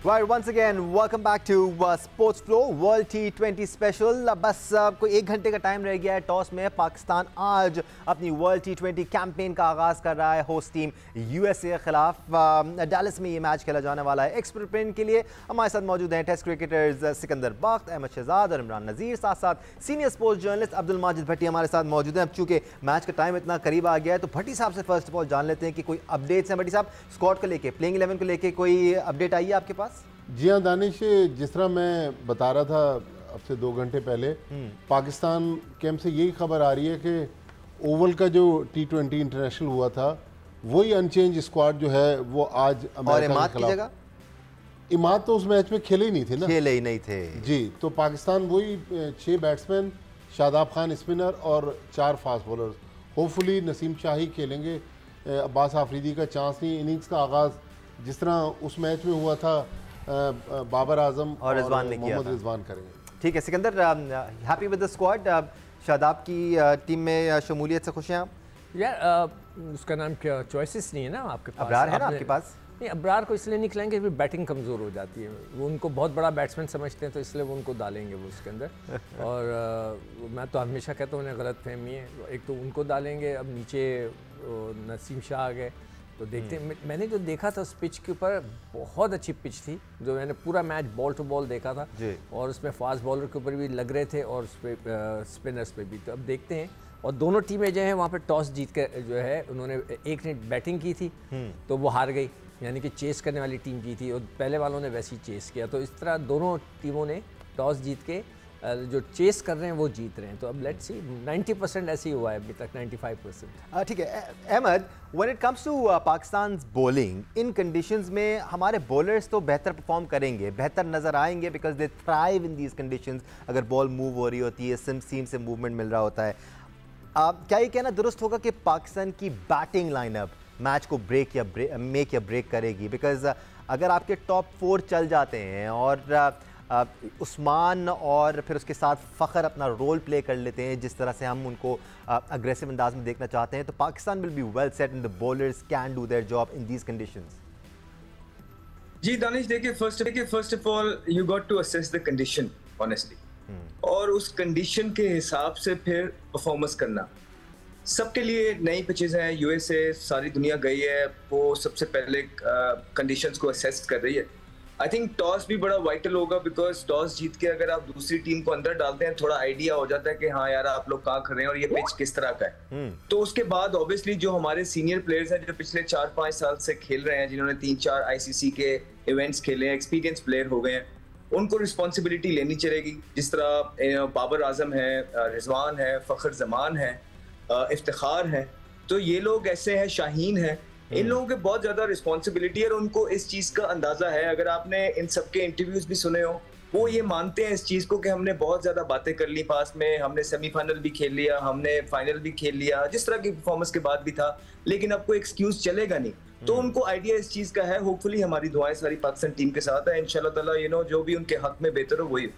Right, once again, welcome back to Sports Flow World T20 Special। बस कोई 1 घंटे का टाइम रह गया है टॉस में। पाकिस्तान आज अपनी वर्ल्ड T20 कैंपेन का आगाज़ कर रहा है होस्ट टीम USA के खिलाफ। डैलस में ये मैच खेला जाने वाला है। एक्सपर्ट पिन के लिए हमारे साथ मौजूद हैं टेस्ट क्रिकेटर्स सिकंदर बख्त, अहमद शहजाद और इमरान नज़ीर। साथ साथ senior sports journalist Abdul Majid Bhatti हमारे साथ मौजूद हैं। अब चूँकि मैच का टाइम इतना करीब आ गया है तो भट्टी साहब से फर्स्ट ऑफ ऑल जान लेते हैं कि कोई अपडेट्स हैं। भट्टी साहब, स्क्वाड को लेके, प्लेइंग 11 को लेके कोई अपडेट आई है आपके पास? जी हाँ दानिश, जिस तरह मैं बता रहा था अब से 2 घंटे पहले, पाकिस्तान कैंप से यही खबर आ रही है कि ओवल का जो T20 इंटरनेशनल हुआ था वही अनचेंज स्क्वाड जो है वो आज अमेरिका के खिलाफ। इमाद तो उस मैच में खेले ही नहीं थे ना, खेले ही नहीं थे जी। तो पाकिस्तान वही 6 बैट्समैन, शादाब खान स्पिनर और 4 फास्ट बॉलर्स। होपफुली नसीम शाही खेलेंगे। अब्बास आफरीदी का चांस नहीं। इनिंग्स का आगाज़ जिस तरह उस मैच में हुआ था बाबर आजम और रिजवान ने किया, मोहम्मद रिजवान करेंगे। ठीक है Sikandar, happy with the squad? Shadab की टीम में शमूलियत से खुश हैं आप? यार उसका नाम क्या, चॉइसेस नहीं है ना आपके पास? अब्रार है ना आपके पास? नहीं, अब्रार को इसलिए नहीं खिलाएंगे फिर बैटिंग कमज़ोर हो जाती है। वो उनको बहुत बड़ा बैट्समैन समझते हैं तो इसलिए वो उनको डालेंगे वो उसके अंदर। और मैं तो हमेशा कहता हूँ उन्हें गलत फहमी है। एक तो उनको डालेंगे, अब नीचे नसीम शाह आ गए तो देखते हैं। मैंने जो देखा था उस पिच के ऊपर, बहुत अच्छी पिच थी। जो मैंने पूरा मैच बॉल टू बॉल देखा था और उसमें फास्ट बॉलर के ऊपर भी लग रहे थे और उस पर स्पिनर्स पे भी। तो अब देखते हैं। और दोनों टीमें जो हैं वहाँ पे टॉस जीत के जो है उन्होंने, एक ने बैटिंग की थी तो वो हार गई, यानी कि चेस करने वाली टीम जीती और पहले वालों ने वैसे ही चेस किया। तो इस तरह दोनों टीमों ने टॉस जीत के जो चेस कर रहे हैं वो जीत रहे हैं। तो अब लेट्स सी, 90% ऐसे ही हुआ है अभी तक, 95%। ठीक है Ahmed, when it comes to Pakistan bowling in conditions में, हमारे बॉलर्स तो बेहतर परफॉर्म करेंगे, बेहतर नज़र आएंगे because they thrive in these conditions. अगर बॉल मूव हो रही होती है, सीम से मूवमेंट मिल रहा होता है, क्या ये कहना दुरुस्त होगा कि पाकिस्तान की बैटिंग लाइनअप मैच को मेक या ब्रेक करेगी? बिकॉज अगर आपके टॉप 4 चल जाते हैं और उस्मान और फिर उसके साथ फ़खर अपना रोल प्ले कर लेते हैं जिस तरह से हम उनको अग्रेसिव अंदाज में देखना चाहते हैं, तो Pakistan will be well set and the bowlers can do their job in these conditions. जी दानिश, देखिए first of all you got to assess the condition honestly, और उस कंडीशन के हिसाब से फिर परफॉर्मेंस करना। सबके लिए नई पिचेस हैं, USA सारी दुनिया गई है, वो सबसे पहले कंडीशंस को असेस कर रही है। आई थिंक टॉस भी बड़ा वाइटल होगा बिकॉज टॉस जीत के अगर आप दूसरी टीम को अंदर डालते हैं, थोड़ा आइडिया हो जाता है कि हाँ यार आप लोग कहाँ खड़े रहे हैं और ये पिच किस तरह का है। तो उसके बाद ऑब्वियसली जो हमारे सीनियर प्लेयर्स हैं जो पिछले 4-5 साल से खेल रहे हैं, जिन्होंने 3-4 ICC के इवेंट्स खेले हैं, एक्सपीरियंस प्लेयर हो गए हैं, उनको रिस्पॉन्सिबिलिटी लेनी चलेगी। जिस तरह बाबर आजम है, रिजवान है, फ़खर जमान है, इफ्तिखार है, तो ये लोग ऐसे हैं, शाहीन है, इन लोगों के बहुत ज्यादा रिस्पॉन्सिबिलिटी है और उनको इस चीज का अंदाजा है। अगर आपने इन सबके इंटरव्यूज भी सुने हो, वो ये मानते हैं इस चीज को कि हमने बहुत ज्यादा बातें कर ली पास में, हमने सेमीफाइनल भी खेल लिया, हमने फाइनल भी खेल लिया, जिस तरह की परफॉर्मेंस के बाद भी था, लेकिन अब कोई एक्सक्यूज चलेगा नहीं। तो उनको आइडिया इस चीज का है। होपफुली हमारी दुआएं सारी पाकिस्तान टीम के साथ है, इंशाल्लाह ताला जो भी उनके हक में बेहतर हो वही।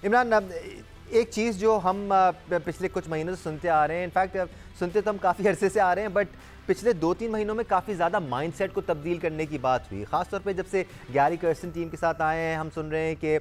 इमरान, एक चीज़ जो हम पिछले कुछ महीनों से सुनते आ रहे हैं, इनफैक्ट सुनते तो हम काफ़ी अरसे से आ रहे हैं, बट पिछले 2-3 महीनों में काफ़ी ज़्यादा माइंडसेट को तब्दील करने की बात हुई। ख़ासतौर पे जब से गैरी कर्स्टन टीम के साथ आए हैं, हम सुन रहे हैं कि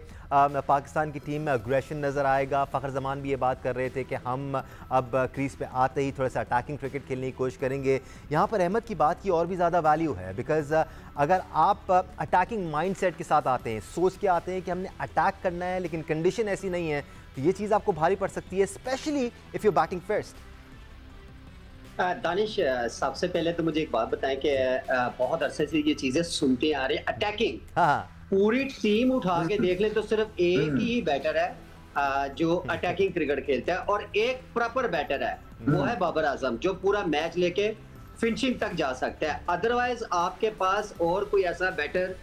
पाकिस्तान की टीम में अग्रेशन नज़र आएगा। फ़खर जमान भी ये बात कर रहे थे कि हम अब क्रीज पे आते ही थोड़ा सा अटैकिंग क्रिकेट खेलने की कोशिश करेंगे। यहाँ पर अहमद की बात की और भी ज़्यादा वैल्यू है बिकॉज अगर आप अटैकिंग माइंडसेट के साथ आते हैं, सोच के आते हैं कि हमने अटैक करना है लेकिन कंडीशन ऐसी नहीं है, तो ये चीज़ आपको भारी पड़ सकती है, specially if you batting first. Danish, सबसे पहले तो मुझे एक बात बताएं कि बहुत अरसे से ये चीजें सुनते आ रहे हैं, अटैकिंग। पूरी टीम उठा के देख ले तो सिर्फ एक ही बैटर है जो अटैकिंग क्रिकेट खेलता है और एक प्रॉपर बैटर है, वो है बाबर आजम, जो पूरा मैच लेके फिनिशिंग तक जा सकता है। अदरवाइज आपके पास और कोई ऐसा बैटर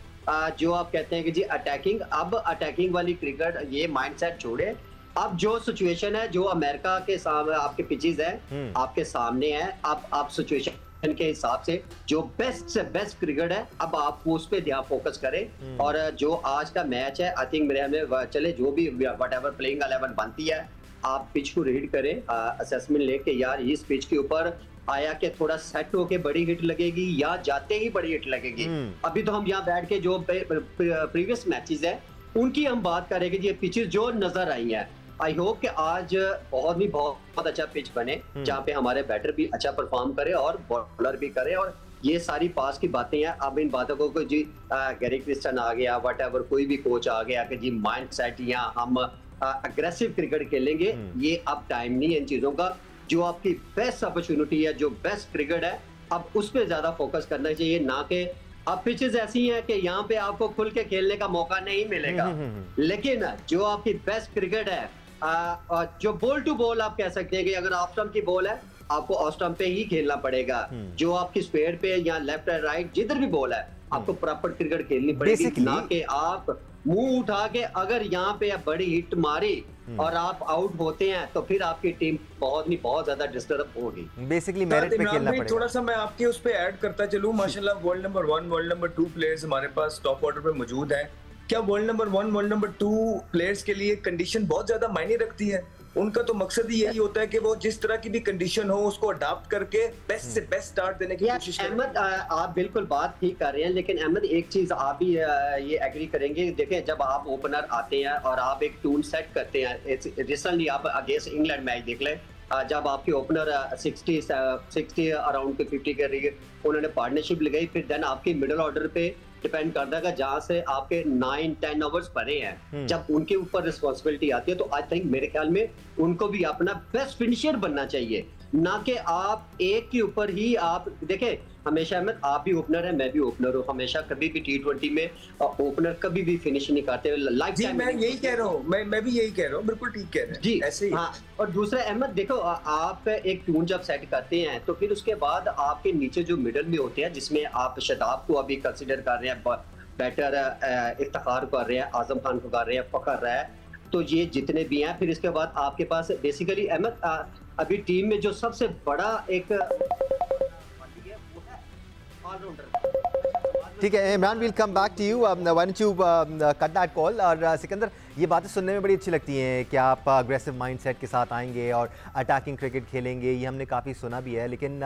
जो आप कहते हैं कि जी अटैकिंग, अब अटैकिंग वाली क्रिकेट ये माइंडसेट छोड़े। अब जो सिचुएशन है, जो अमेरिका के सामने आपके पिचेस हैं, आपके सामने है, आप सिचुएशन के हिसाब से जो बेस्ट से बेस्ट क्रिकेट है, अब आप उस पे ध्यान फोकस करें। और जो आज का मैच है, आई थिंक मेरे हमें चले जो भी व्हाटएवर प्लेइंग 11 बनती है, आप पिच को रीड करें, असेसमेंट लेके यार इस पिच के ऊपर आया कि थोड़ा सेट होके बड़ी हिट लगेगी या जाते ही बड़ी हिट लगेगी। अभी तो हम यहाँ बैठ के जो प्रीवियस मैचेस है उनकी हम बात करेंगे, ये पिचेस जो नजर आई हैं। आई होप कि आज बहुत अच्छा पिच बने जहाँ पे हमारे बैटर भी अच्छा परफॉर्म करे और बॉलर भी करे, और ये सारी पास की बातें हैं। अब इन बातों को जी गैरी क्रिस्टन आ गया, व्हाटएवर कोई भी कोच आ गया कि जी माइंड सेट या हम अग्रेसिव क्रिकेट खेलेंगे, ये अब टाइम नहीं है इन चीजों का। जो आपकी बेस्ट अपॉर्चुनिटी है, जो बेस्ट क्रिकेट है, अब उस पर ज्यादा फोकस करना चाहिए, ना कि अब पिचेस ऐसी हैं कि यहाँ पे आपको खुल के खेलने का मौका नहीं मिलेगा। लेकिन जो आपकी बेस्ट क्रिकेट है, जो बॉल टू बॉल आप कह सकते हैं कि अगर ऑफ स्टंप की बॉल है आपको ऑफ स्टंप पे ही खेलना पड़ेगा। जो आपकी स्पेयर पे या लेफ्ट या राइट जिधर भी बॉल है आपको प्रॉपर क्रिकेट खेलनी पड़ेगी, ना कि आप मुंह उठा के अगर यहाँ पे बड़ी हिट मारी और आप आउट होते हैं तो फिर आपकी टीम बहुत ज्यादा डिस्टर्ब होगी। बेसिकली मेरिट पे खेलना पड़ेगा। थोड़ा सा मैं आपके उस पे ऐड करता चलूं, माशाल्लाह world number 1 world number 2 players हमारे पास टॉप ऑर्डर पे मौजूद हैं। क्या world number 1 world number 2 players के लिए कंडीशन बहुत ज्यादा मायने रखती है? उनका तो मकसद ही यही होता है कि वो जिस तरह की भी कंडीशन हो उसको अडॉप्ट करके बेस्ट से बेस्ट स्टार्ट देने की कोशिश करें। अहमद, आप बिल्कुल बात ठीक कर रहे हैं, लेकिन अहमद एक चीज आप भी ये एग्री करेंगे, देखें जब आप ओपनर आते हैं और आप एक टून सेट करते हैं, रिसेंटली आप अगेंस्ट इंग्लैंड मैच देख लें, जब आपके ओपनर 60 अराउंड के 50 के रही उन्होंने पार्टनरशिप लगाई, फिर देन आपके मिडिल ऑर्डर पे डिपेंड करता है जहां से आपके 9-10 ओवर्स पड़े हैं, जब उनके ऊपर रिस्पॉन्सिबिलिटी आती है तो आई थिंक मेरे ख्याल में उनको भी अपना बेस्ट फिनिशर बनना चाहिए, ना कि आप एक के ऊपर ही आप देखें। हमेशा अहमद आप भी ओपनर है, मैं भी ओपनर हूँ, हमेशा कभी भी T20 में ओपनर कभी भी फिनिश नहीं करते लाइफ टाइम। मैं यही कह रहा हूँ, मैं भी यही कह रहा हूँ, बिल्कुल ठीक कह रहे हैं जी ऐसे ही। हाँ, और दूसरा अहमद देखो, आप एक ट्यून जब सेट करते हैं तो फिर उसके बाद आपके नीचे जो मिडल में होते हैं, जिसमें आप शताब को अभी कंसिडर कर रहे हैं, बैटर इफ्तिखार कर रहे हैं, आजम खान को कर रहे हैं, फखर है, तो ये जितने भी हैं, फिर इसके बाद आपके पास बेसिकली अहमद अभी टीम में जो सबसे बड़ा एक ठीक है Imran, will come back to you, why don't you cut that call. और सिकंदर, ये बातें सुनने में बड़ी अच्छी लगती हैं कि आप अग्रेसिव माइंडसेट के साथ आएंगे और अटैकिंग क्रिकेट खेलेंगे, ये हमने काफ़ी सुना भी है, लेकिन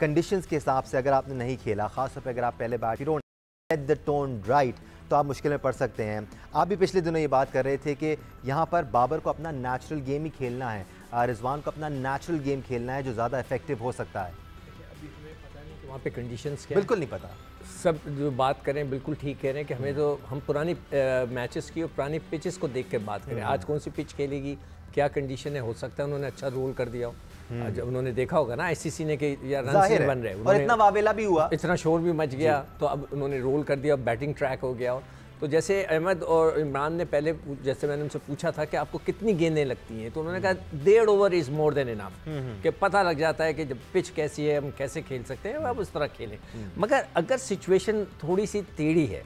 कंडीशंस के हिसाब से अगर आपने नहीं खेला, खासतौर पर अगर आप पहले bat you don't set the tone right, तो आप मुश्किल में पड़ सकते हैं। आप भी पिछले दिनों ये बात कर रहे थे कि यहाँ पर बाबर को अपना नेचुरल गेम ही खेलना है, रिजवान को अपना नेचुरल गेम खेलना है जो ज़्यादा इफेक्टिव हो सकता है। अभी हमें पता नहीं कि वहाँ पे कंडीशंस क्या, बिल्कुल नहीं पता। सब जो बात करें बिल्कुल ठीक कह रहे हैं कि हमें तो हम पुरानी मैचेस की और पुरानी पिचेस को देख कर बात करें, आज कौन सी पिच खेलेगी, क्या कंडीशन है, हो सकता है उन्होंने अच्छा रोल कर दिया हो। जब उन्होंने देखा होगा ना आईसीसी ने कि यार रन बन रहे हैं, और इतना वावेला भी हुआ, इतना शोर भी मच गया, तो अब उन्होंने रोल कर दिया, बैटिंग ट्रैक हो गया। तो जैसे अहमद और इमरान ने पहले, जैसे मैंने उनसे पूछा था कि आपको कितनी गेंदें लगती हैं, तो उन्होंने कहा 1.5 over is more than enough, कि पता लग जाता है कि जब पिच कैसी है, हम कैसे खेल सकते हैं, आप उस तरह खेलें। मगर अगर सिचुएशन थोड़ी सी टेढ़ी है,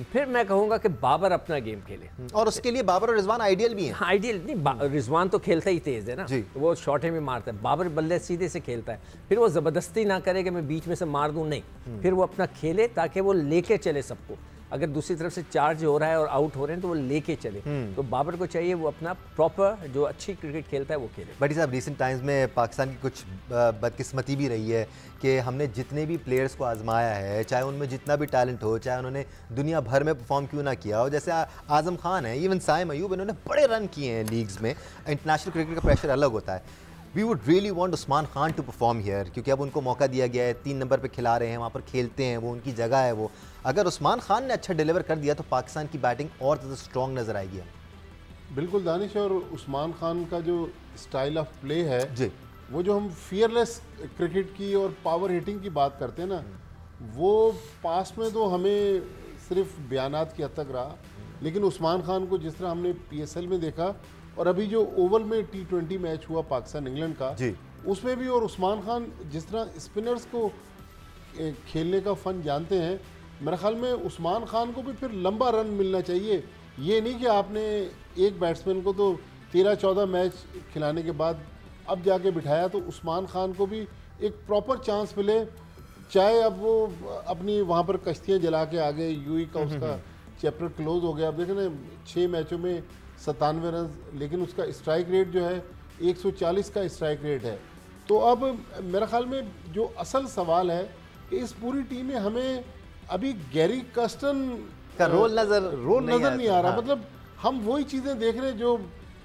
फिर मैं कहूँगा कि बाबर अपना गेम खेले, और उसके लिए बाबर और रिजवान आइडियल भी हैं। हाँ, आइडियल नहीं, रिजवान तो खेलता ही तेज़ है ना, वो शॉर्टे में मारता है, बाबर बल्ले सीधे से खेलता है, फिर वो ज़बरदस्ती ना करे कि मैं बीच में से मार दूँ, नहीं, फिर वो अपना खेले ताकि वो लेके चले सबको। अगर दूसरी तरफ से चार्ज हो रहा है और आउट हो रहे हैं तो वो लेके चले। तो बाबर को चाहिए वो अपना प्रॉपर जो अच्छी क्रिकेट खेलता है वो खेले। बट साहब, रिसेंट टाइम्स में पाकिस्तान की कुछ बदकिस्मती भी रही है कि हमने जितने भी प्लेयर्स को आजमाया है, चाहे उनमें जितना भी टैलेंट हो, चाहे उन्होंने दुनिया भर में परफॉर्म क्यों ना किया हो, जैसे आजम खान है, इवन साइम अयूब, इन्होंने बड़े रन किए हैं लीग्स में। इंटरनेशनल क्रिकेट का प्रेशर अलग होता है। We would really want Usman Khan to perform here, क्योंकि अब उनको मौका दिया गया है, 3 नंबर पे खिला रहे हैं, वहाँ पर खेलते हैं, वो उनकी जगह है। वो अगर उस्मान खान ने अच्छा डिलीवर कर दिया तो पाकिस्तान की बैटिंग और ज़्यादा स्ट्रॉन्ग नज़र आएगी। बिल्कुल दानिश, और उस्मान खान का जो स्टाइल ऑफ प्ले है जी, वो जो हम फियरलेस क्रिकेट की और पावर हिटिंग की बात करते हैं ना, वो पास में तो हमें सिर्फ बयानात की हद तक रहा, लेकिन उस्मान खान को जिस तरह हमने PSL में देखा और अभी जो ओवल में T20 मैच हुआ पाकिस्तान इंग्लैंड का जी, उसमें भी, और उस्मान खान जिस तरह स्पिनर्स को खेलने का फ़न जानते हैं, मेरे ख्याल में उस्मान खान को भी फिर लंबा रन मिलना चाहिए। ये नहीं कि आपने एक बैट्समैन को तो 13-14 मैच खिलाने के बाद अब जाके बिठाया, तो उस्मान खान को भी एक प्रॉपर चांस मिले, चाहे अब वो अपनी वहाँ पर कश्तियाँ जला के आ गए, UAE का उसका चैप्टर क्लोज हो गया। अब देखें ना, 6 मैचों में 97 रन, लेकिन उसका स्ट्राइक रेट जो है 140 का स्ट्राइक रेट है। तो अब मेरा ख्याल में जो असल सवाल है कि इस पूरी टीम में हमें अभी गैरी कर्स्टन का रोल नजर नहीं आ रहा। मतलब हम वही चीजें देख रहे हैं जो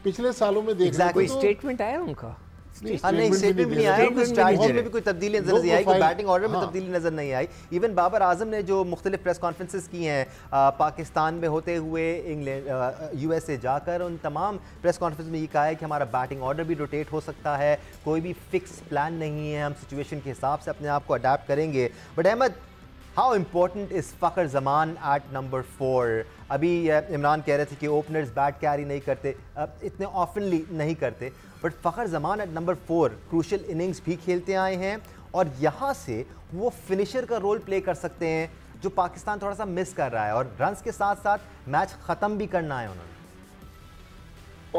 पिछले सालों में देख रहे हैं। कोई स्टेटमेंट आया उनका? नहीं, स्टेटमेंट भी नहीं आया, कोई स्ट्रैटेजी में भी कोई तब्दीली नजर नहीं आई, कोई बैटिंग ऑर्डर में तब्दीली नजर नहीं आई। इवन बाबर आजम ने जो मुख्तलिफ प्रेस कॉन्फ्रेंसेस की हैं पाकिस्तान में होते हुए इंग्लैंड USA जाकर, उन तमाम प्रेस कॉन्फ्रेंस में ये कहा है कि हमारा बैटिंग ऑर्डर भी रोटेट हो सकता है, कोई भी फिक्स प्लान नहीं है, हम सिचुएशन के हिसाब से अपने आप को अडेप्ट करेंगे। But Ahmed, how important is Fakhar Zaman at number 4? अभी इमरान कह रहे थे कि ओपनर्स बैट कैरी नहीं करते, इतने ऑफनली नहीं करते, but Fakhar Zaman at number 4 crucial innings भी खेलते आए हैं और यहाँ से वो फिनिशर का रोल प्ले कर सकते हैं जो पाकिस्तान थोड़ा सा मिस कर रहा है, और रन्स के साथ साथ मैच ख़त्म भी करना है उन्होंने।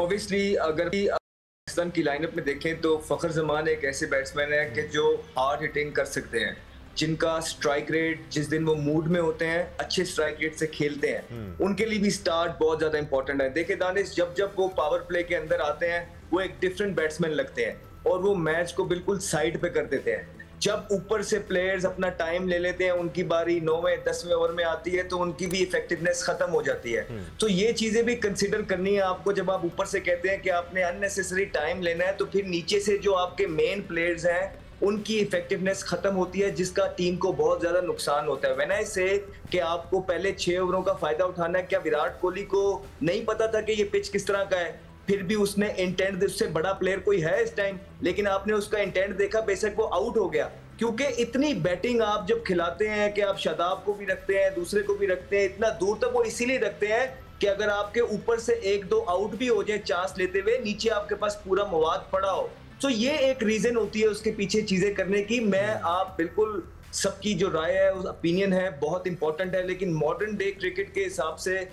ऑब्वियसली अगर पाकिस्तान की लाइनअप में देखें तो फ़खर ज़मान एक ऐसे बैट्समैन है कि जो हार्ड हिटिंग कर सकते हैं, जिनका स्ट्राइक रेट जिस दिन वो मूड में होते हैं अच्छे स्ट्राइक रेट से खेलते हैं, उनके लिए भी स्टार्ट बहुत ज्यादा इंपॉर्टेंट है। देखिए दानिश, जब वो पावर प्ले के अंदर आते हैं वो एक डिफरेंट बैट्समैन लगते हैं और वो मैच को बिल्कुल साइड पे कर देते हैं। जब ऊपर से प्लेयर्स अपना टाइम ले लेते हैं, उनकी बारी 9वें 10वें ओवर में आती है तो उनकी भी इफेक्टिवनेस खत्म हो जाती है। तो ये चीजें भी कंसिडर करनी है आपको। जब आप ऊपर से कहते हैं कि आपने अननेसेसरी टाइम लेना है, तो फिर नीचे से जो आपके मेन प्लेयर्स हैं उनकी इफेक्टिवनेस खत्म होती है, जिसका टीम को बहुत ज्यादा नुकसान होता है। व्हेन आई से कि आपको पहले 6 ओवरों का फायदा उठाना है, क्या विराट कोहली को नहीं पता था कि ये पिच किस तरह का है? फिर भी उसने इंटेंट, उससे बड़ा प्लेयर कोई है इस टाइम, लेकिन आपने उसका इंटेंट देखा, बेशक वो आउट हो गया। क्योंकि इतनी बैटिंग आप जब खिलाते हैं कि आप शादाब को भी रखते हैं, दूसरे को भी रखते हैं, इतना दूर तक वो इसीलिए रखते हैं कि अगर आपके ऊपर से 1-2 आउट भी हो जाए चांस लेते हुए, नीचे आपके पास पूरा मवाद पड़ा हो। तो ये एक रीजन होती है उसके पीछे चीजें करने की। मैं आप बिल्कुल सबकी जो राय है, उस ओपिनियन है, बहुत इंपॉर्टेंट है, लेकिन मॉडर्न डे क्रिकेट के हिसाब से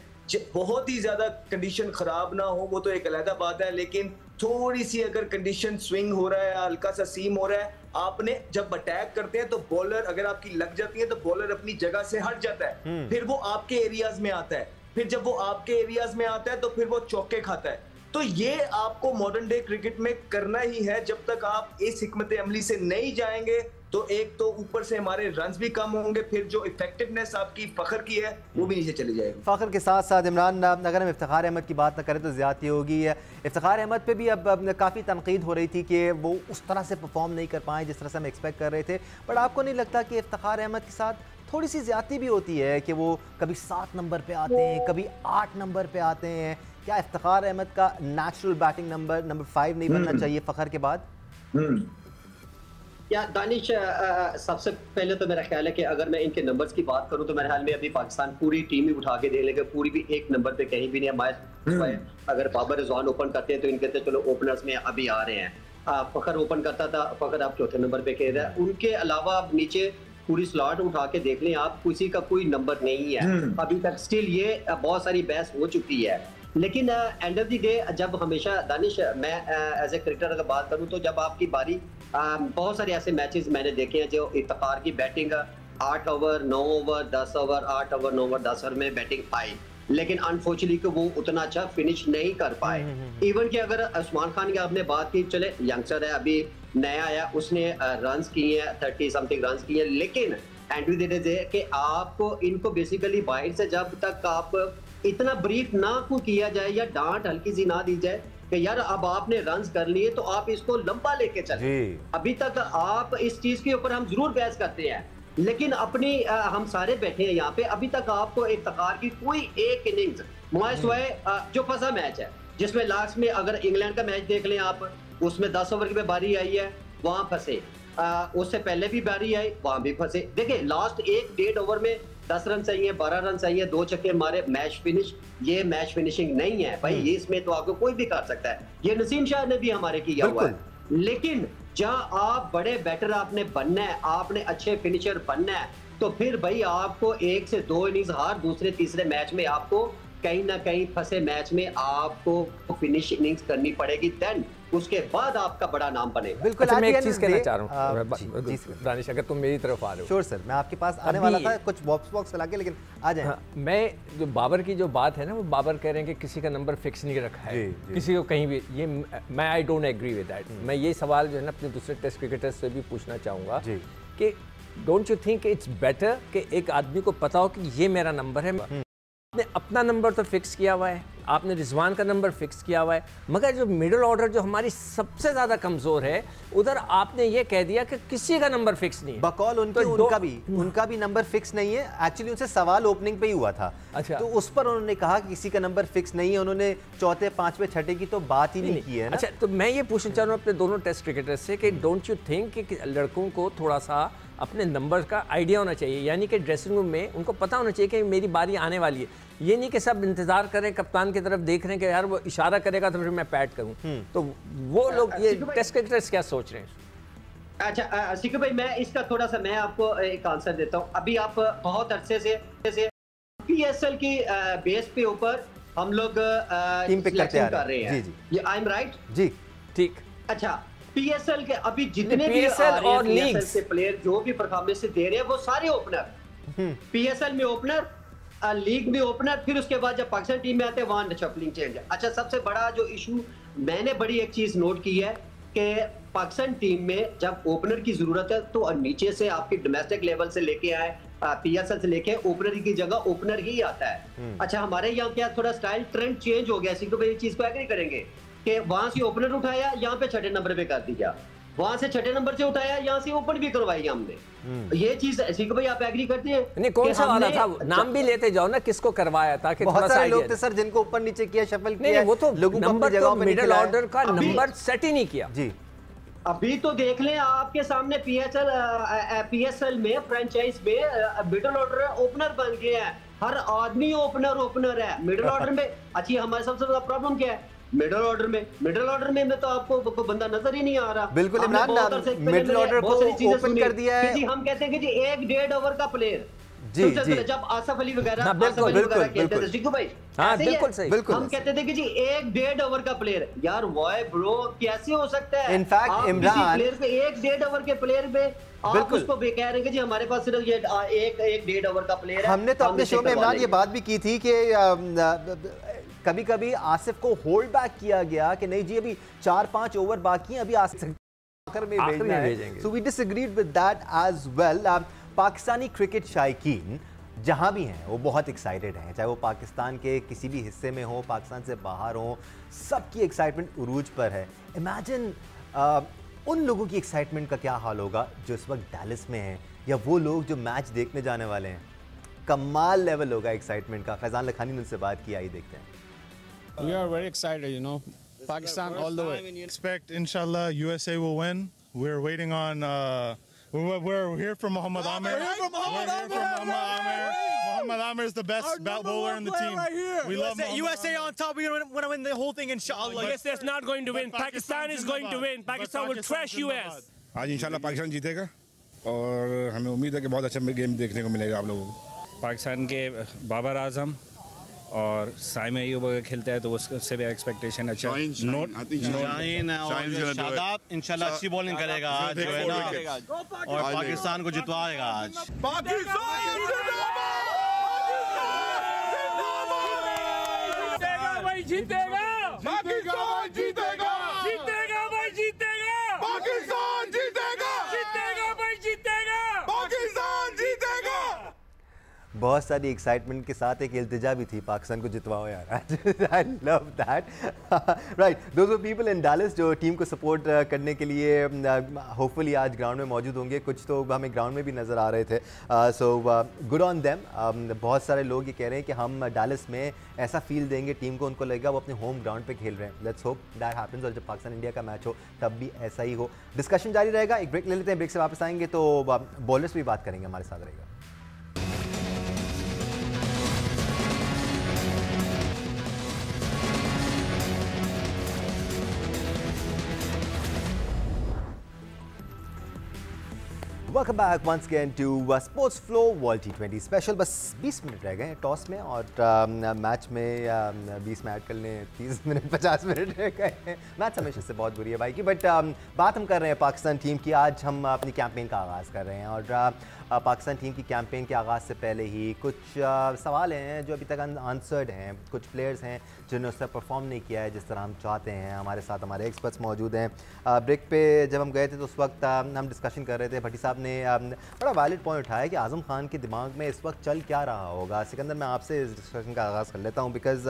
बहुत ही ज्यादा कंडीशन खराब ना हो वो तो एक अलग बात है, लेकिन थोड़ी सी अगर कंडीशन स्विंग हो रहा है, हल्का सा सीम हो रहा है, आपने जब अटैक करते हैं तो बॉलर अगर आपकी लग जाती है तो बॉलर अपनी जगह से हट जाता है, फिर वो आपके एरियाज में आता है, फिर जब वो आपके एरियाज में आता है तो फिर वो चौके खाता है। तो ये आपको मॉडर्न डे क्रिकेट में करना ही है। जब तक आप इस हिकमत अमली से नहीं जाएंगे तो एक तो ऊपर से हमारे रन्स भी कम होंगे, फिर जो इफेक्टिवनेस आपकी फ़खर की है वो भी नीचे चली जाएगी। फ़खर के साथ साथ इमरान, अगर हम इफ्तिखार अहमद की बात न करें तो ज़्यादती होगी। इफ्तिखार अहमद पे भी अब काफ़ी तनकीद हो रही थी कि वो उस तरह से परफॉर्म नहीं कर पाए जिस तरह से हम एक्सपेक्ट कर रहे थे, बट आपको नहीं लगता कि इफ्तिखार अहमद के साथ थोड़ी सी ज़्यादती भी होती है कि वो कभी 7 नंबर पे आते हैं, कभी 8 नंबर पे आते हैं? क्या इफ्तिखार अहमद का नेचुरल बैटिंग नंबर 5 नहीं बनना चाहिए फ़खर के बाद? या दानिश, सबसे पहले तो मेरा ख्याल है कि अगर मैं इनके नंबर्स की बात करूं तो मेरे ख्याल में अभी पाकिस्तान पूरी टीम ही उठा के दे लेगा, पूरी भी एक नंबर पे कहीं भी नहीं है। अगर बाबर रिजवान ओपन करते हैं तो इनके तो चलो ओपनर्स में अभी आ रहे हैं। फ़खर ओपन करता था, फ़खर आप चौथे नंबर पे कह रहे हैं। उनके अलावा आप नीचे पूरी स्लॉट उठा के देख लें, आप किसी का कोई नंबर नहीं है अभी तक। स्टिल ये बहुत सारी बहस हो चुकी है, लेकिन एंड ऑफ द डे जब हमेशा दानिश, मैं एज ए क्रिकेटर अगर बात करूं तो जब आपकी बारी, बहुत सारे ऐसे मैचेस मैंने देखे हैं जो इफ्तिखार की batting 8 over 9 over 10 over 8 over 9 over 10 over में बैटिंग आई, लेकिन अनफॉर्चुनेटली को वो उतना अच्छा फिनिश नहीं कर पाए। इवन कि अगर उस्मान खान की आपने बात की, चले यंगस्टर है, अभी नया आया, उसने रन्स किए हैं, 30 समथिंग रन्स किए हैं, लेकिन एंड ऑफ द डे कि आपको इनको बेसिकली बाहर से जब तक आप इतना ब्रीफ ना को किया जाए या डांट हल्की सी ना दी जाए कि यार अब आपने रन्स कर लिए तो आप इसको लंबा लेके चले। अभी तक आप इस चीज के ऊपर हम जरूर बहस करते हैं, लेकिन अपनी हम सारे बैठे हैं यहाँ पे, अभी तक आपको इफ्तिखार की कोई एक इनिंग्स जो फंसा मैच है, जिसमें लास्ट में अगर इंग्लैंड का मैच देख लें आप, उसमें 10 ओवर की बारी आई है, वहां फंसे। उससे पहले भी बारी आई, वहां भी फंसे। देखिए लास्ट 1-1.5 ओवर में 10 रन चाहिए, 12 रन चाहिए, 2 छक्के मारे, मैच फिनिश। ये मैच फिनिशिंग नहीं है भाई, ये इसमें तो आपको कोई भी कर सकता है। ये नसीम शाह ने भी हमारे किया हुआ है, लेकिन जहां आप बड़े बैटर आपने बनना है, आपने अच्छे फिनिशर बनना है, तो फिर भाई आपको 1 से 2 इनिंग्स हर दूसरे तीसरे मैच में आपको कहीं ना कहीं फंसे मैच में आपको फिनिश इनिंग्स करनी पड़ेगी, देन उसके बाद आपका बड़ा नाम बने। बिल्कुल। अच्छा, मैं एक चीज कहना चाह रहा हूँ दानिश, अगर तुम मेरी तरफ आ रहे हो। श्योर सर, मैं आपके पास आने वाला था कुछ बॉक्स लगा के, लेकिन आ जाए। हाँ, मैं जो बाबर की जो बात है ना, वो बाबर कह रहे हैं कि किसी का नंबर फिक्स नहीं रखा है, किसी को कहीं भी, ये मैं I don't agree with that. मैं ये सवाल जो है ना अपने दूसरे टेस्ट क्रिकेटर्स से भी पूछना चाहूँगा कि don't you think it's better कि एक आदमी को पता हो कि ये मेरा नंबर है। आपने अपना नंबर तो फिक्स किया हुआ है, आपने रिजवान का नंबर फिक्स किया हुआ है, मगर जो मिडिल ऑर्डर जो हमारी सबसे ज्यादा कमजोर है, उधर आपने ये कह दिया कि किसी का नंबर फिक्स नहीं है। बकौल उनके तो उनका भी नंबर फिक्स नहीं है। एक्चुअली उनसे सवाल ओपनिंग पे ही हुआ था। अच्छा। तो उस पर उन्होंने कहा कि किसी का नंबर फिक्स नहीं है। उन्होंने चौथे, पांचवें, छठे की तो बात ही नहीं की है ना। अच्छा, तो मैं ये पूछना चाह रहा हूँ अपने दोनों टेस्ट क्रिकेटर्स से कि डोंट यू थिंक कि लड़कों को थोड़ा सा अपने नंबर का आइडिया होना चाहिए, यानी कि ड्रेसिंग रूम में उनको पता होना चाहिए कि मेरी बारी आने वाली है। ये नहीं कि सब इंतजार करें, कप्तान की तरफ देख रहे हैं कि यार वो इशारा करेगा तो फिर मैं पैट करूं। तो वो लोग, ये टेस्ट क्रिकेटर्स क्या सोच रहे हैं? अच्छा सिक्कू भाई, मैं इसका थोड़ा सा मैं आपको एक आंसर देता हूं। अभी आप बहुत अरसे से पीएसएल की बेस पे ऊपर हम लोग सिलेक्शन कर रहे हैं। ये आई एम राइट जी? ठीक। अच्छा, पीएसएल के अभी जितने भी और लीग से प्लेयर जो भी परफॉर्मेंस दे रहे हैं वो सारे ओपनर, पीएसएल में ओपनर, लीग में ओपनर, फिर उसके बाद जब पाकिस्तान टीम में आते हैं वहां शफलिंग चेंज है। अच्छा, सबसे बड़ा जो इशू मैंने बड़ी एक चीज नोट की है कि पाकिस्तान टीम में जब ओपनर की जरूरत है तो नीचे से आपकी डोमेस्टिक लेवल से लेके आए, पीएसएल से लेके ओपनर की जगह ओपनर ही आता है। अच्छा, हमारे यहाँ क्या थोड़ा स्टाइल ट्रेंड चेंज हो गया, सिंह भाई चीज को एग्री करेंगे कि वहां से ओपनर उठाया, यहाँ पे छठे नंबर पे कर दिया, वहां से छठे नंबर से उठाया, यहाँ से ओपन भी करवाई हमने। ये चीज सिंह भाई आप एग्री करते हैं? नहीं, कौन सा वाला था? नाम भी लेते जाओ ना, किसको करवाया था? कि बहुत सारे लोग थे सर जिनको ऊपर नीचे किया, शफल किया। वो तो नंबर तो मिडिल ऑर्डर का नंबर सेट ही नहीं किया जी। अभी तो देख लें आपके सामने पीएसएल में फ्रेंचाइज में मिडिल ऑर्डर ओपनर बन गए हैं, हर आदमी ओपनर है मिडिल ऑर्डर में। अच्छी हमारे सबसे बड़ा प्रॉब्लम क्या है मिडिल ऑर्डर में तो आपको बंदा नजर ही नहीं आ रहा। बिल्कुल इमरान, मिडिल ऑर्डर को ओपन कर दिया है। हम कहते हैं कि जी 1-1.5 ओवर का प्लेयर जी जी, जब आसफ अली वगैरह बिल्कुल खेलते थे सिक्कू भाई, बिल्कुल सही, हम कहते थे कि जी 1-1.5 ओवर का प्लेयर। यार वाई ब्रो, कैसे हो सकता है? इनफैक्ट इमरान प्लेयर पे 1-1.5 ओवर के प्लेयर पे आप उसको कह रहे हैं कि जी हमारे पास सिर्फ ये 1-1.5 ओवर का प्लेयर है। हमने तो अपने शो में इमरान ये बात भी की थी कि कभी कभी आसिफ को होल्ड बैक किया गया कि नहीं जी अभी 4-5 ओवर बाकी हैं, अभी आसिफ आखिर में भेजना है। So we disagreed with that as well. Pakistani cricket शायकीन जहां भी हैं वो बहुत एक्साइटेड हैं, चाहे वो पाकिस्तान के किसी भी हिस्से में हो, पाकिस्तान से बाहर हो, सबकी एक्साइटमेंट उरूज पर है। इमेजिन उन लोगों की एक्साइटमेंट का क्या हाल होगा जो इस वक्त डैलस में हैं, या वो लोग जो मैच देखने जाने वाले हैं। कमाल लेवल होगा एक्साइटमेंट का। फैजान लखानी ने उनसे बात की, आइए देखते हैं। We are very excited, you know. Pakistan all the way. Expect, inshallah, USA will win. We're waiting on. We're here for Mohammad Amir. We're here for Mohammad Amir. Mohammad Amir is the best bat bowler in the team. Right here. We love USA on top. We want to win the whole thing, inshallah. USA is not going to win. Pakistan is going to win. Pakistan will trash US. आज इंशाल्लाह पाकिस्तान जीतेगा और हमें उम्मीद है कि बहुत अच्छा गेम देखने को मिलेगा आप लोगों को। पाकिस्तान के बाबर आजम और साइम अयूब खेलते हैं तो उससे भी एक्सपेक्टेशन अच्छा। शादाब इंशाल्लाह अच्छी बॉलिंग करेगा आज, जो है ना, और पाकिस्तान को जितवाएगा आज। जीतेगा पाकिस्तान, जीतेगा भाई, जीतेगा पाकिस्तान, जीतेगा भाई, जीतेगा पाकिस्तान, जीतेगा। बहुत सारी एक्साइटमेंट के साथ एक इल्तिजा भी थी, पाकिस्तान को जितवाओ यार। I love that. Right, those were people in Dallas जो टीम को सपोर्ट करने के लिए होपफुली आज ग्राउंड में मौजूद होंगे। कुछ तो हमें ग्राउंड में भी नज़र आ रहे थे। So good on them. बहुत सारे लोग ये कह रहे हैं कि हम डैलस में ऐसा फील देंगे टीम को, उनको लगेगा वो अपने होम ग्राउंड पे खेल रहे हैं। लेट्स होप दैट हैपेंस, और जब पाकिस्तान इंडिया का मैच हो तब भी ऐसा ही हो। डिस्कशन जारी रहेगा, एक ब्रेक ले लेते हैं, ब्रेक से वापस आएंगे तो बॉलर्स भी बात करेंगे, हमारे साथ रहेगा। Welcome back once again to sports flow world T20 special. बस 20 मिनट रह गए हैं टॉस में और मैच में 20 में ऐड कर लें 30 मिनट 50 मिनट रह गए हैं। मैच हमेशा से बहुत बुरी है भाई की, बट बात हम कर रहे हैं पाकिस्तान टीम की। आज हम अपनी कैंपेन का आगाज़ कर रहे हैं और पाकिस्तान टीम की कैंपेन के आगाज़ से पहले ही कुछ सवाल हैं जो अभी तक अनआंसर्ड हैं। कुछ प्लेयर्स हैं जिन्होंने उस तरह परफॉर्म नहीं किया है जिस तरह हम चाहते हैं। हमारे साथ हमारे एक्सपर्ट्स मौजूद हैं। ब्रेक पे जब हम गए थे तो उस वक्त हम डिस्कशन कर रहे थे, भट्टी साहब ने बड़ा वैलिड पॉइंट उठाया कि आज़म खान के दिमाग में इस वक्त चल क्या रहा होगा। सिकंदर, मैं आपसे इस डिस्कशन का आगाज़ कर लेता हूँ बिकॉज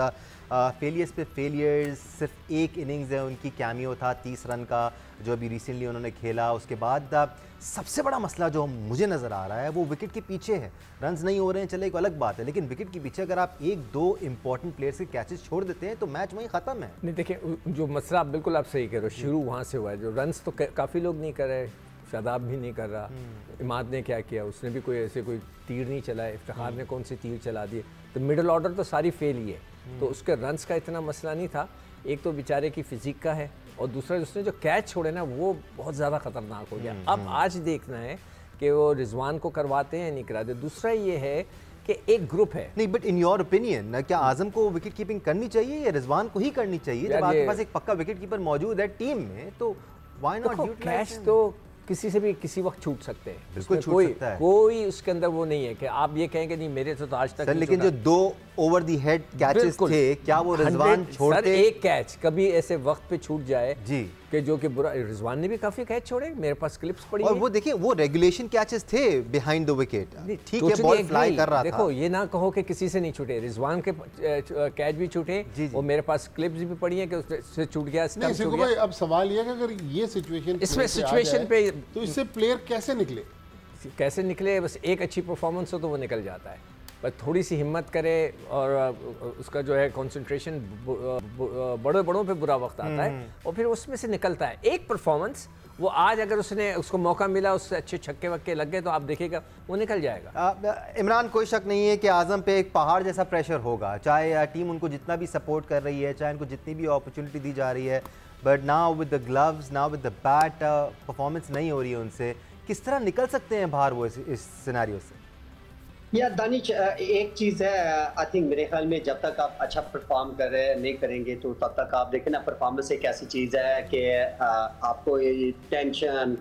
फेलियर्स पे फेलियर्स। सिर्फ एक इनिंग्स है उनकी, कैमियो था 30 रन का जो अभी रिसेंटली उन्होंने खेला। उसके बाद सबसे बड़ा मसला जो मुझे नज़र आ रहा है वो विकेट के पीछे है। रन्स नहीं हो रहे हैं चले एक अलग बात है, लेकिन विकेट के पीछे अगर आप एक दो इंपॉर्टेंट प्लेयर्स के कैचेस छोड़ देते हैं तो मैच वहीं ख़त्म है। नहीं देखिए, जो मसला आप बिल्कुल आप सही कह रहे हो, शुरू वहाँ से हुआ है। जो रन्स तो काफ़ी लोग नहीं कर रहे, शादाब भी नहीं कर रहा, इमाद ने क्या किया, उसने भी कोई ऐसे कोई तीर नहीं चलाए, इफ्तिखार ने कौन से तीर चला दिए। तो मिडल ऑर्डर तो सारी फेल ही है, तो उसके रन्स का इतना मसला नहीं था। एक तो बेचारे की फिजिक का है और दूसरा उसने जो कैच छोड़े ना वो बहुत ज़्यादा ख़तरनाक हो गया। अब आज देखना है कि वो रिजवान को करवाते हैं नहीं कराते। दूसरा ये है कि एक ग्रुप है। नहीं, बट इन योर ओपिनियन क्या आजम को विकेट कीपिंग करनी चाहिए या रिजवान को ही करनी चाहिए? जब आपके पास एक पक्का विकेट कीपर मौजूद है टीम में तो व्हाई नॉट? कैच तो किसी से भी किसी वक्त छूट सकते हैं, बिल्कुल छूट सकता है। कोई उसके अंदर वो नहीं है कि आप ये कहेंगे नहीं मेरे से तो आज तक। लेकिन जो 2 ओवर दी हेड कैचेस थे, क्या वो रिजवान छोड़ते? एक कैच कभी ऐसे वक्त पे छूट जाए जी कि जो कि बुरा। रिजवान ने भी काफी कैच छोड़े, मेरे पास क्लिप्स पड़ी और वो देखिए वो रेगुलेशन कैचेस थे बिहाइंड द विकेट। ठीक है, बॉल फ्लाई कर रहा था। देखो ये ना कहो कि किसी से नहीं छूटे, रिजवान के कैच भी छूटे और मेरे पास क्लिप्स भी पड़ी हैं कि उससे छूट गया, स्टंप छूट गया। अब सवाल ये है कि अगर ये सिचुएशन इसमें सिचुएशन पे तो इससे प्लेयर कैसे निकले? बस एक अच्छी परफॉर्मेंस हो तो वो निकल जाता है, बस थोड़ी सी हिम्मत करे और उसका जो है कंसंट्रेशन, बड़ों पे बुरा वक्त आता है और फिर उसमें से निकलता है। एक परफॉर्मेंस वो आज अगर उसको मौका मिला, उससे अच्छे छक्के वक्के लग गए तो आप देखिएगा वो निकल जाएगा। इमरान, कोई शक नहीं है कि आजम पे एक पहाड़ जैसा प्रेशर होगा, चाहे टीम उनको जितना भी सपोर्ट कर रही है, चाहे उनको जितनी भी अपॉर्चुनिटी दी जा रही है, but now with the gloves, now with the bat performance नहीं हो रही है उनसे। किस तरह निकल सकते हैं बाहर वो इस सिनेरियो से? या दानिश, एक चीज़ है, आई थिंक मेरे ख्याल में जब तक आप अच्छा परफॉर्म कर रहे नहीं करेंगे तो तब तक आप देखें ना, परफॉर्मेंस एक ऐसी चीज़ है कि आपको ये टेंशन,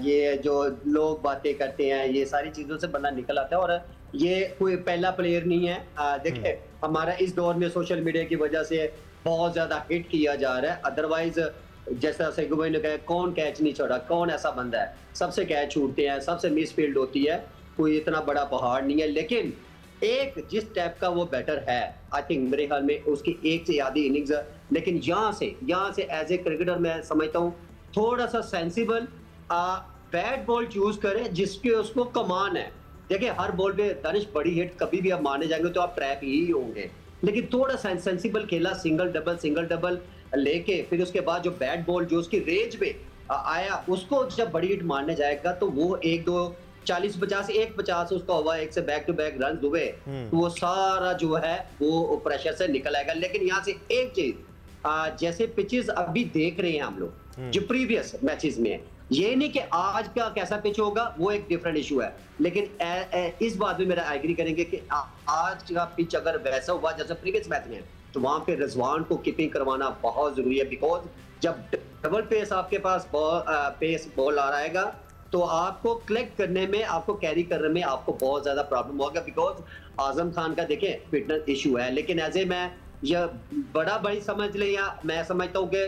ये जो लोग बातें करते हैं, ये सारी चीज़ों से बंदा निकल आता है। और ये कोई पहला प्लेयर नहीं है। देखिए हमारा इस दौर में सोशल मीडिया की वजह से बहुत ज़्यादा हिट किया जा रहा है, अदरवाइज जैसा सैगू भाई ने कहा कौन कैच नहीं छोड़ा, कौन ऐसा बंदा है, सबसे कैच छूटते हैं, सबसे मिस फील्ड होती है, कोई इतना बड़ा पहाड़ नहीं है। लेकिन एक जिस टाइप का वो बैटर है, आई थिंक मेरे ख्याल में उसकी एक से आधी इनिंग्स, लेकिन यहाँ से एज ए क्रिकेटर मैं समझता हूँ थोड़ा सा सेंसिबल बैट बॉल चूज करे जिसके उसको कमान है। देखिए हर बॉल पे दानिश बड़ी हिट कभी भी आप मारने जाएंगे तो आप ट्रैप ही होंगे, लेकिन थोड़ा सेंसिबल खेला, सिंगल डबल लेके फिर उसके बाद जो बैट बॉल जो उसकी रेंज पे आया उसको जब बड़ी हिट मारने जाएगा तो वो 1-2 40-50 1-50 उसका हुआ, एक से बैक टू बैक रन हुए तो वो सारा जो है वो प्रेशर से निकल आएगा। लेकिन यहाँ से एक चीज, जैसे पिचेस अभी देख रहे हैं हम लोग जो प्रीवियस मैचेस में है, ये नहीं कि आज का कैसा पिच होगा वो एक डिफरेंट इशू है, लेकिन इस बात में मेरा एग्री करेंगे कि आज का पिच अगर वैसा हुआ जैसे प्रीवियस मैच में तो वहां पे रिजवान को कीपिंग करवाना बहुत जरूरी है। बिकॉज जब डबल पेस आपके पास पेस बॉल आ रहेगा तो आपको कलेक्ट करने में, आपको कैरी करने में आपको बहुत ज्यादा प्रॉब्लम होगा। बिकॉज आजम खान का देखें फिटनेस इशू है, लेकिन एज ए मैं यह बड़ी समझ ले, या मैं समझता हूँ कि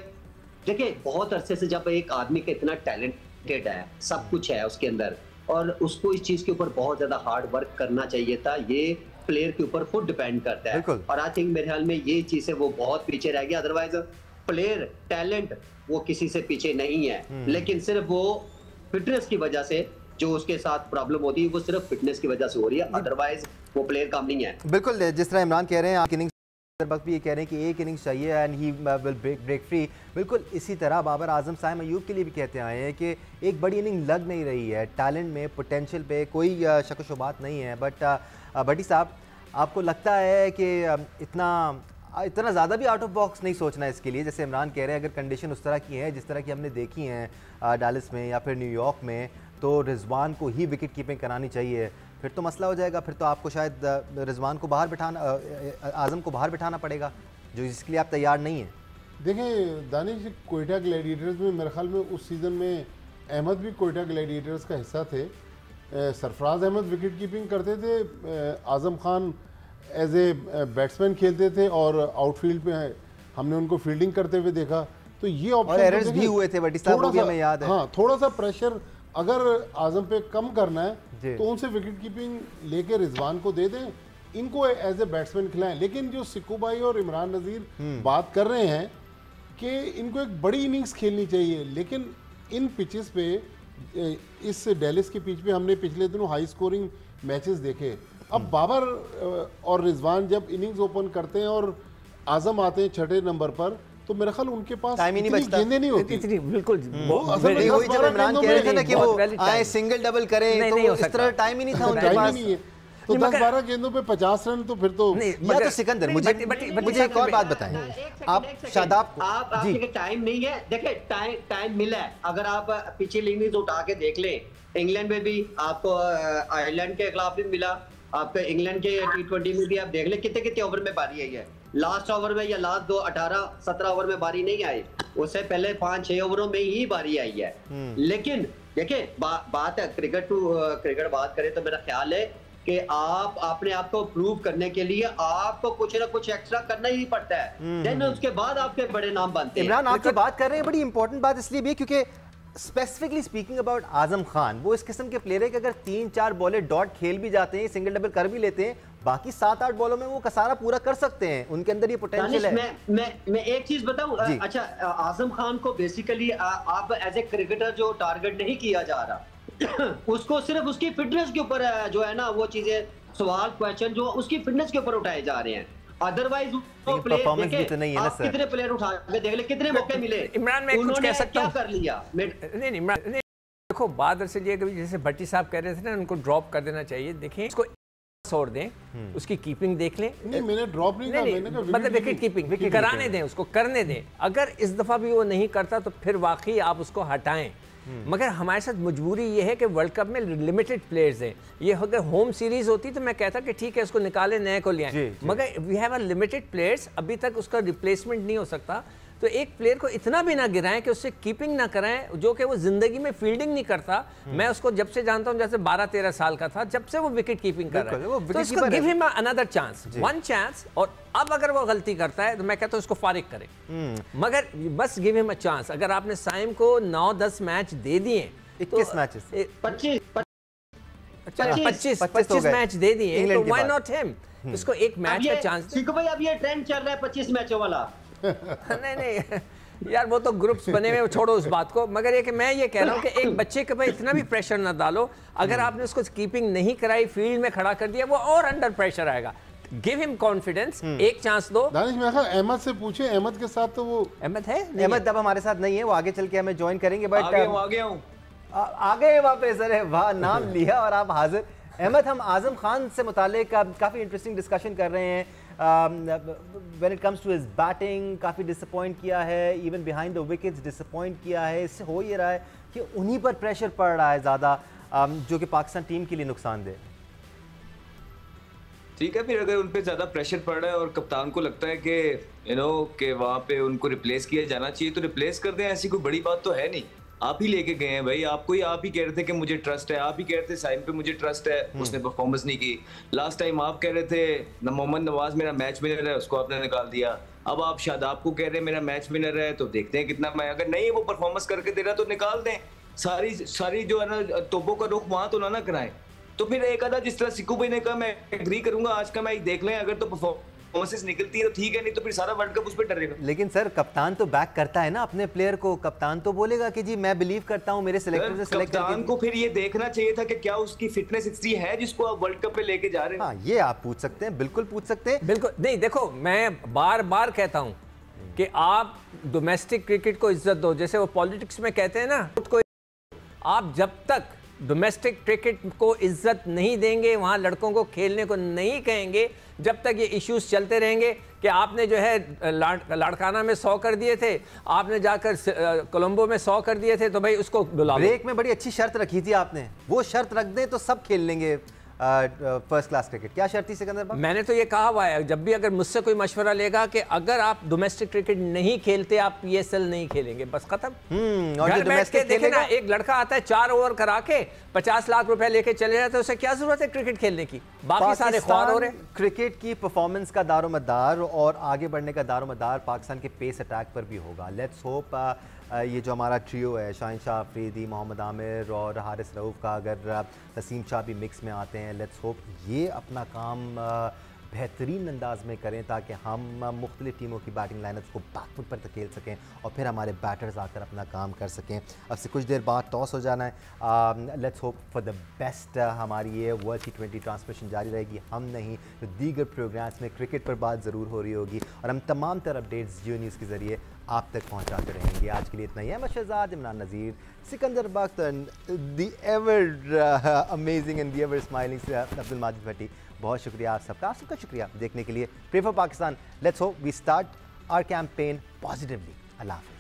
देखिए बहुत अरसे से जब एक आदमी का इतना टैलेंटेड है, सब कुछ है उसके अंदर और उसको इस चीज के ऊपर बहुत ज्यादा हार्ड वर्क करना चाहिए था। ये प्लेयर के ऊपर खुद डिपेंड करता है और आई थिंक मेरे ख्याल में ये चीज है वो बहुत पीछे रह गया। अदरवाइज प्लेयर टैलेंट वो किसी से पीछे नहीं है, लेकिन सिर्फ वो फिटनेस की वजह से जो उसके साथ प्रॉब्लम होती है वो सिर्फ फिटनेस की वजह से हो रही है, अदरवाइज वो प्लेयर कम नहीं है। बिल्कुल, जिस तरह इमरान कह रहे हैं आप इनिंग्स वक्त भी ये कह रहे हैं कि एक इनिंग्स चाहिए and he will break free, बिल्कुल इसी तरह बाबर आजम साइम अयूब के लिए भी कहते आए हैं कि एक बड़ी इनिंग लग नहीं रही है, टैलेंट में पोटेंशियल पे कोई शक व शुबात नहीं है। बट भट्टी साहब, आपको लगता है कि इतना ज़्यादा भी आउट ऑफ बॉक्स नहीं सोचना है इसके लिए? जैसे इमरान कह रहे हैं अगर कंडीशन उस तरह की है जिस तरह की हमने देखी हैं डालिस में या फिर न्यूयॉर्क में, तो रिजवान को ही विकेट कीपिंग करानी चाहिए, फिर तो मसला हो जाएगा। फिर तो आपको शायद रिजवान को बाहर बिठाना, आज़म को बाहर बिठाना पड़ेगा, जो इसके लिए आप तैयार नहीं हैं। देखें दानिश, कोयटा ग्लैडिएटर्स में मेरे ख्याल में उस सीज़न में अहमद भी कोयटा ग्लैडिएटर्स का हिस्सा थे। सरफराज अहमद विकेट कीपिंग करते थे, Azam Khan as a batsman खेलते थे और आउटफील्ड में हमने उनको फील्डिंग करते हुए देखा। तो ये ऑप्शन एरर्स भी हुए थे, थोड़ा सा, याद है। हाँ, थोड़ा सा प्रेशर अगर आज़म पे कम करना है तो उनसे विकेट कीपिंग लेके रिजवान को दे दें, इनको एज ए बैट्समैन खिलाएं। लेकिन जो सिक्कू भाई और इमरान नज़ीर बात कर रहे हैं कि इनको एक बड़ी इनिंग्स खेलनी चाहिए, लेकिन इन पिचेस पे, इस डेलिस के पिच पे हमने पिछले दिनों हाई स्कोरिंग मैचेस देखे। अब बाबर और रिजवान जब इनिंग्स ओपन करते हैं और आज़म आते हैं छठे नंबर पर, तो मेरा ख्याल उनके पास गेंदें नहीं होती इतनी। बिल्कुल जब इमरान कह रहे थे ना कि वो आए सिंगल डबल करें, तो इस तरह टाइम ही नहीं था उनके पास। तो 10-12 गेंदों पे 50 रन, तो फिर तो या तो सिकंदर, मुझे एक और बात बताएं आप, शादाब आपके टाइम नहीं है। देखिए टाइम मिला है, अगर आप पिछली इनिंग्स उठा के देख लें, इंग्लैंड में भी आपको आयरलैंड के खिलाफ भी मिला, आपको इंग्लैंड के T20 में भी आप देख लें कितने ओवर में बारी आई है। लास्ट ओवर में या लास्ट 18-17 ओवर में बारी नहीं आई, उससे पहले 5-6 ओवरों में ही बारी आई है। लेकिन देखिए बात है क्रिकेट बात करें तो मेरा ख्याल है कि आप अपने आप को प्रूव करने के लिए आपको कुछ ना कुछ एक्स्ट्रा करना ही पड़ता है, देन उसके बाद आपके बड़े नाम बनते हैं। इमरान, आप जो बात कर रहे हैं बड़ी इंपॉर्टेंट बात इसलिए भी क्योंकि specifically speaking about Azam Khan, वो इस किस्म के प्लेयर है कि अगर 3-4 बॉलें डॉट खेल भी जाते हैं, सिंगल डबल कर भी लेते हैं, बाकी 7-8 बॉलों में वो कसारा पूरा कर सकते हैं, उनके अंदर ये पोटेंशियल है। मैं एक चीज बताऊं, अच्छा आजम खान को बेसिकली आप एज ए क्रिकेटर जो टारगेट नहीं किया जा रहा उसको सिर्फ उसकी फिटनेस के ऊपर जो है ना वो चीजें, सवाल क्वेश्चन जो उसकी फिटनेस के ऊपर उठाए जा रहे हैं। अदरवाइज परफॉर्मेंस भी तो नहीं है ना सर। कितने प्लेयर उठा के देख ले, कितने मौके मिले। इमरान, मैं कुछ कह सकता हूं, क्या कर लिया? नहीं इमरान, देखो बात से ये कभी जैसे भट्टी साहब कह रहे थे ना, उनको ड्रॉप कर देना चाहिए। देखिए इसको छोड़ दें, उसकी कीपिंग देख लें। नहीं, मैंने ड्रॉप नहीं कहा, मैंने कहा मतलब विकेट कीपिंग कराने दें, उसको करने दें। अगर इस दफा भी वो नहीं करता तो फिर वाकई आप उसको हटाएं। मगर हमारे साथ मजबूरी ये है कि वर्ल्ड कप में लिमिटेड प्लेयर्स हैं। ये अगर होम सीरीज होती तो मैं कहता कि ठीक है उसको निकाले, नए को ले आए, मगर we have a limited players, अभी तक उसका रिप्लेसमेंट नहीं हो सकता। तो एक प्लेयर को इतना भी ना गिराएं कि उससे कीपिंग ना कराएं, जो कि वो जिंदगी में फील्डिंग नहीं करता। मैं उसको जब से जानता हूं, जैसे 12-13 साल का था, जब से वो विकेट कीपिंग कर रहा है, तो इसको give him another chance, one chance. और अब अगर वो गलती करता है तो मैं कहता हूं उसको फारिग करें, मगर बस गिव हिम अ चांस। अगर आपने साइम को 9-10 मैच दे दिए, 21 मैचेस, 25 मैच दे दिए, तो व्हाई नॉट हिम, उसको एक मैच का चांस। ठीक है भाई, अब ये ट्रेंड चल रहा है 25 मैचों वाला। नहीं यार, वो तो ग्रुप्स बने हुए, छोड़ो उस बात को। मगर ये कि मैं ये कह रहा हूँ कि एक बच्चे के पे इतना भी प्रेशर ना डालो। अगर आपने उसको कीपिंग नहीं कराई, फील्ड में खड़ा कर दिया, वो और अंडर प्रेशर आएगा। गिव हिम कॉन्फिडेंस, एक चांस दो। दानिश, मैं कहा अहमद से पूछे, अहमद के साथ तो वो अहमद है, अहमद अब हमारे साथ नहीं है, वो आगे चल के हमें ज्वाइन करेंगे। बट आ गया हूँ आ गए वापस। अरे वाह, नाम लिया और आप हाजिर। अहमद, हम आजम खान से मुतालिक काफ़ी इंटरेस्टिंग डिस्कशन कर रहे हैं। When it comes to his batting, काफ़ी डिसअपॉइंट किया है, even behind the wickets disappoint किया है। इससे हो ये रहा है कि उन्हीं पर प्रेशर पड़ रहा है ज़्यादा, जो कि पाकिस्तान टीम के लिए नुकसानदेह। ठीक है, फिर अगर उन पे ज़्यादा प्रेशर पड़ रहा है और कप्तान को लगता है कि कि वहाँ पे उनको रिप्लेस किया जाना चाहिए, तो रिप्लेस कर दें, ऐसी कोई बड़ी बात तो है नहीं। आप ही लेके गए हैं भाई, आप ही कह रहे थे कि मुझे ट्रस्ट है, आप ही कह रहे थे साइम पे मुझे ट्रस्ट है, उसने परफॉर्मेंस नहीं की। लास्ट टाइम आप कह रहे थे मोहम्मद नवाज मेरा मैच विनर है, उसको आपने निकाल दिया। अब आप शादाब को कह रहे हैं मेरा मैच विनर है, तो देखते हैं कितना। मैं अगर नहीं वो परफॉर्मेंस करके दे रहा तो निकाल दें। सारी जो है ना तोपों का रुख वहां तो ना कराएं। तो फिर एक आधा, जिस तरह सिक्कू भाई ने कहा, मैं एग्री करूंगा, आज का मैच देख लें, अगर तो परफॉर्मेंस निकलती है तो ठीक है, नहीं तो फिर सारा वर्ल्ड कप उस पर डरेगा। लेकिन सर, कप्तान तो बैक करता है ना अपने प्लेयर को। कप्तान तो बोलेगा कि जी मैं बिलीव करता हूं, मेरे सिलेक्टर ने सेलेक्ट किया। कप्तान को फिर ये देखना चाहिए था कि क्या उसकी फिटनेस इतनी है जिसको आप वर्ल्ड कप पे लेके जा रहे हैं। हाँ, ये आप पूछ सकते हैं, बिल्कुल पूछ सकते हैं। बिल्कुल नहीं, देखो मैं बार बार कहता हूं कि आप डोमेस्टिक क्रिकेट को इज्जत दो, जैसे वो पॉलिटिक्स में कहते हैं ना, आप जब तक डोमेस्टिक क्रिकेट को इज्जत नहीं देंगे, वहाँ लड़कों को खेलने को नहीं कहेंगे जब तक ये इश्यूज चलते रहेंगे कि आपने जो है लाड़काना में 100 कर दिए थे, आपने जाकर कोलंबो में 100 कर दिए थे, तो भाई उसको बुला लो। ब्रेक में बड़ी अच्छी शर्त रखी थी आपने, वो शर्त रख दें तो सब खेल लेंगे फर्स्ट क्लास क्रिकेट। क्या शर्त थी सिकंदर भाई? मैंने तो ये कहा हुआ है, जब भी अगर मुझसे कोई मशवरा लेगा कि अगर आप डोमेस्टिक क्रिकेट नहीं खेलते आप पीएसएल नहीं खेलेंगे, बस खत्म। घर बैठ के देखे ना, एक लड़का आता है 4 ओवर करा के 50 लाख रुपए लेके चले जाते हैं, उसे क्या जरूरत है क्रिकेट खेलने की? बाकी सारे ख्वार हो रहे। क्रिकेट की परफॉर्मेंस का दारोमदार और आगे बढ़ने का दारोमदार पाकिस्तान के पेस अटैक पर भी होगा। लेट्स होप ये जो हमारा ट्रियो है, शाहिन शाह अफरीदी, मोहम्मद आमिर और हारिस रऊफ का, अगर तसीम शाह भी मिक्स में आते हैं, लेट्स होप ये अपना काम बेहतरीन अंदाज में करें ताकि हम मुख्तलिफ टीमों की बैटिंग लाइनअप्स को बैकफुट पर धकेल सकें और फिर हमारे बैटर्स आकर अपना काम कर सकें। अब से कुछ देर बाद टॉस हो जाना है। Let's hope for the best. हमारी ये वर्ल्ड T20 ट्रांसमिशन जारी रहेगी, हम नहीं तो दीगर प्रोग्राम्स में क्रिकेट पर बात ज़रूर हो रही होगी और हम तमाम तरह अपडेट्स जियो न्यूज़ के ज़रिए आप तक पहुँचाते रहेंगे। आज के लिए इतना ही है। मैं Shehzad, Imran Nazir, Sikandar Bakht, the ever amazing and the ever smiling Abdul Majid Bhatti, बहुत शुक्रिया आप सबका शुक्रिया देखने के लिए। Pray for Pakistan, let's hope we start our campaign positively. अल्लाह हाफ़िज़।